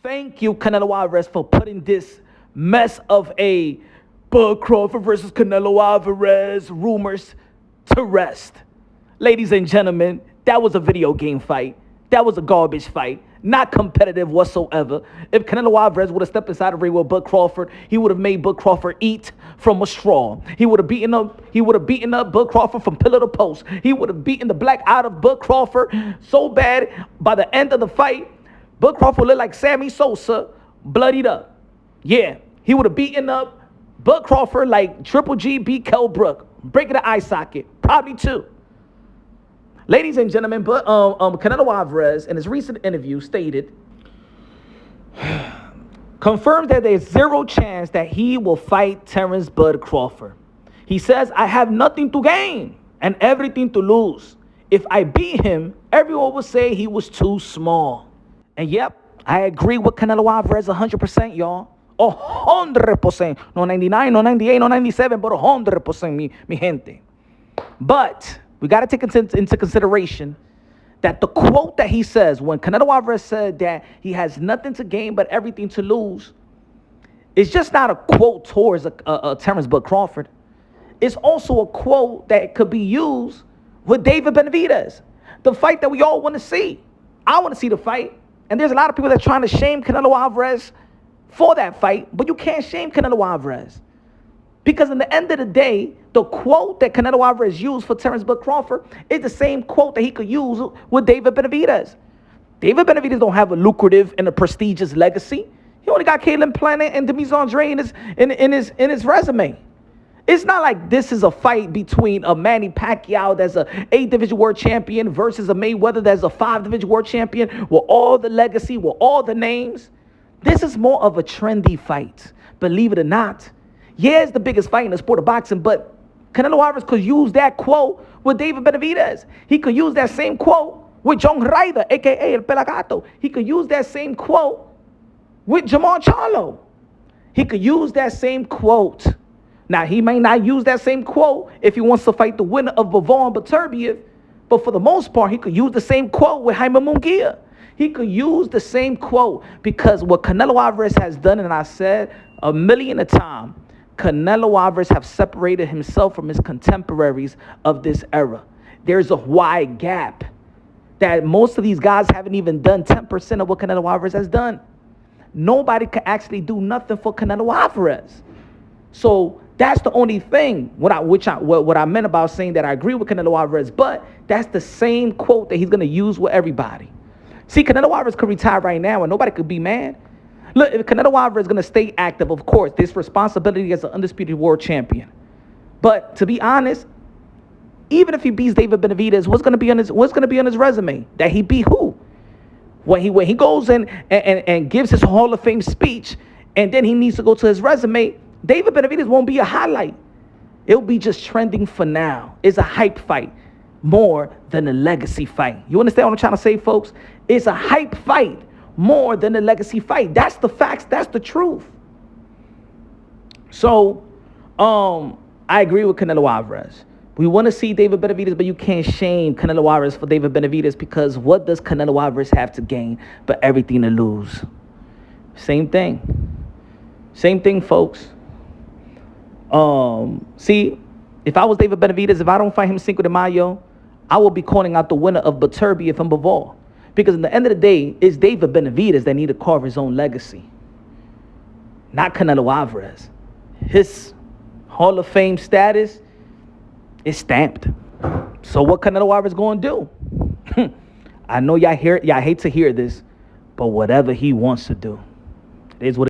Thank you, Canelo Alvarez, for putting this mess of a Bud Crawford versus Canelo Alvarez rumors to rest. Ladies and gentlemen, that was a video game fight. That was a garbage fight. Not competitive whatsoever. If Canelo Alvarez would have stepped inside the ring with Bud Crawford, he would have made Bud Crawford eat from a straw. He would have beaten up Bud Crawford from pillar to post. He would have beaten the black out of Bud Crawford so bad by the end of the fight, Bud Crawford looked like Sammy Sosa, bloodied up. Yeah, he would have beaten up Bud Crawford like Triple G beat Kell Brook, breaking the eye socket, probably too. Ladies and gentlemen, but Canelo Alvarez in his recent interview stated, confirms that there's zero chance that he will fight Terence Bud Crawford. He says, I have nothing to gain and everything to lose. If I beat him, everyone will say he was too small. And yep, I agree with Canelo Alvarez 100%, y'all. 100%. No 99, no 98, no 97, but 100%, mi gente. But we got to take into consideration that the quote that he says, when Canelo Alvarez said that he has nothing to gain but everything to lose, it's just not a quote towards a Terence Bud Crawford. It's also a quote that could be used with David Benavidez, the fight that we all want to see. I want to see the fight. And there's a lot of people that are trying to shame Canelo Alvarez for that fight, but you can't shame Canelo Alvarez. Because in the end of the day, the quote that Canelo Alvarez used for Terence Bud Crawford is the same quote that he could use with David Benavidez. David Benavidez don't have a lucrative and a prestigious legacy. He only got Caleb Plant and Demise Andre in his resume. It's not like this is a fight between a Manny Pacquiao that's a 8-division world champion versus a Mayweather that's a 5-division world champion with all the legacy, with all the names. This is more of a trendy fight, believe it or not. Yeah, it's the biggest fight in the sport of boxing, but Canelo Alvarez could use that quote with David Benavidez. He could use that same quote with John Ryder, a.k.a. El Pelagato. He could use that same quote with Jamal Charlo. He could use that same quote. Now, he may not use that same quote if he wants to fight the winner of Bivol and Beterbiev, but for the most part, he could use the same quote with Jaime Munguia. He could use the same quote because what Canelo Alvarez has done, and I said a million a time, Canelo Alvarez have separated himself from his contemporaries of this era. There's a wide gap that most of these guys haven't even done 10% of what Canelo Alvarez has done. Nobody can actually do nothing for Canelo Alvarez. So that's the only thing what I meant about saying that I agree with Canelo Alvarez, but that's the same quote that he's going to use with everybody. See, Canelo Alvarez could retire right now and nobody could be mad. Look, if Canelo Alvarez is going to stay active, of course, there's responsibility as an undisputed world champion. But to be honest, even if he beats David Benavidez, what's going to be on his resume? That he beat who? When he goes in and gives his Hall of Fame speech, and then he needs to go to his resume, David Benavidez won't be a highlight. It'll be just trending for now. It's a hype fight more than a legacy fight. You understand what I'm trying to say, folks? It's a hype fight more than a legacy fight. That's the facts. That's the truth. So, I agree with Canelo Alvarez. We want to see David Benavidez, but you can't shame Canelo Alvarez for David Benavidez because what does Canelo Alvarez have to gain but everything to lose? Same thing. Same thing, folks. See, if I was David Benavidez, if I don't fight him Cinco de Mayo, I will be calling out the winner of Beterbiev and Bivol. Because in the end of the day, it's David Benavidez that need to carve his own legacy. Not Canelo Alvarez. His Hall of Fame status is stamped. So what Canelo Alvarez going to do? I know y'all hate to hear this, but whatever he wants to do, it is what